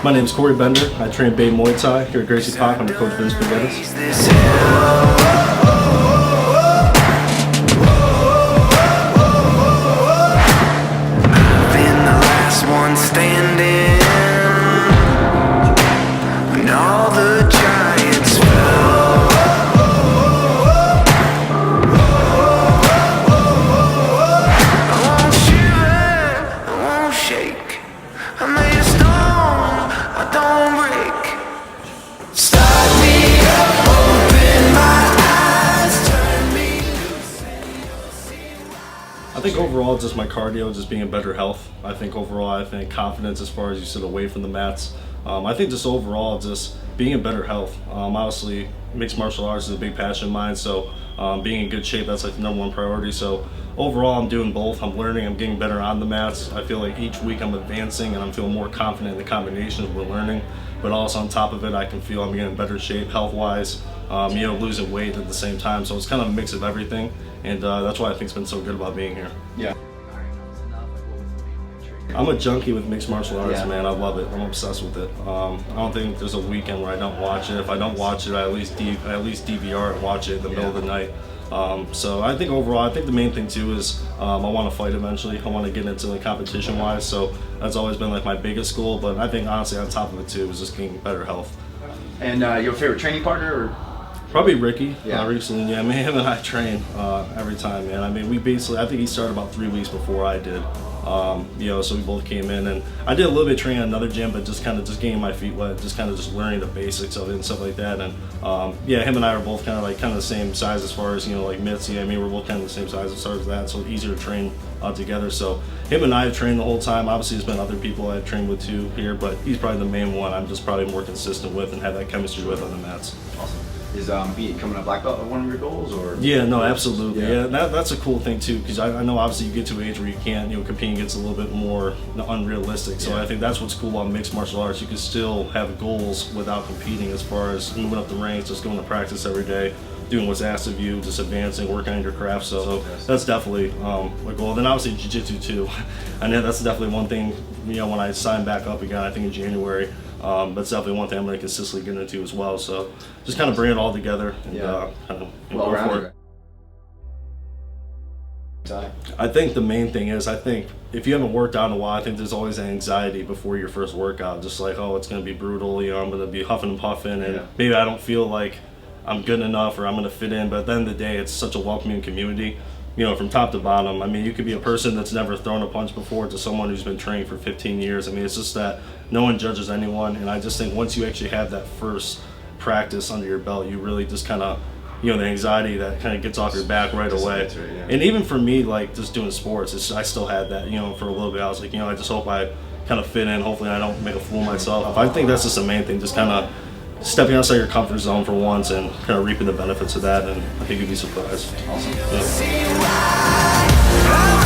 My name is Corey Bender. I train Bay Muay Thai here at Gracie Park under Coach Vince McGinnis. I think overall just my cardio, just being in better health. I think overall, I think confidence as far as you sit away from the mats. I think just overall, just being in better health. Obviously, mixed martial arts is a big passion of mine, so being in good shape, that's like the #1 priority. So overall, I'm doing both. I'm learning, I'm getting better on the mats. I feel like each week I'm advancing and I'm feeling more confident in the combinations we're learning. But also on top of it, I can feel I'm getting in better shape health-wise, losing weight at the same time. So it's kind of a mix of everything. And that's why I think it's been so good about being here. Yeah. I'm a junkie with mixed martial arts, man. I love it. I'm obsessed with it. I don't think there's a weekend where I don't watch it. If I don't watch it, I at least DVR and watch it in the middle of the night. So I think overall, I think the main thing too is I want to fight eventually. I want to get into like competition-wise. So that's always been like my biggest goal. But I think honestly, on top of it too, is just getting better health. And your favorite training partner? Or? Probably Ricky. Yeah. Recently, yeah. I mean, him and I train every time, man. I mean, I think he started about 3 weeks before I did. So we both came in, and I did a little bit of training at another gym, but just getting my feet wet, just learning the basics of it and stuff like that. And him and I are both kind of the same size as far as like mitts. I mean, we're both kind of the same size as far as that, so it's easier to train together. So him and I have trained the whole time. Obviously, there's been other people I've trained with too here, but he's probably the main one I'm just probably more consistent with and have that chemistry with on the mats. Awesome. Is becoming a black belt one of your goals, or? Yeah, no, absolutely. Yeah, that's a cool thing too, because I know obviously you get to an age where you can't, competing gets a little bit more unrealistic. So I think that's what's cool about mixed martial arts. You can still have goals without competing, as far as moving up the ranks, just going to practice every day, doing what's asked of you, just advancing, working on your craft. So that's definitely a goal. Then obviously jiu-jitsu too. I know that's definitely one thing. When I sign back up again, I think in January. That's definitely one thing I'm going to consistently get into as well. So just kind of bring it all together and kind of go for it. I think the main thing is, I think if you haven't worked out in a while, I think there's always anxiety before your first workout. Just like, oh, it's going to be brutal, I'm going to be huffing and puffing, and maybe I don't feel like I'm good enough or I'm going to fit in. But at the end of the day, it's such a welcoming community. From top to bottom. I mean, you could be a person that's never thrown a punch before to someone who's been training for 15 years. I mean, it's just that no one judges anyone. And I just think once you actually have that first practice under your belt, you really just kind of, the anxiety that kind of gets off your back right away. Right, yeah. And even for me, like just doing sports, I still had that, for a little bit. I was like, I just hope I kind of fit in. Hopefully I don't make a fool of myself. I think that's just the main thing, just kind of stepping outside your comfort zone for once and kind of reaping the benefits of that, and I think you'd be surprised. Awesome. Yeah.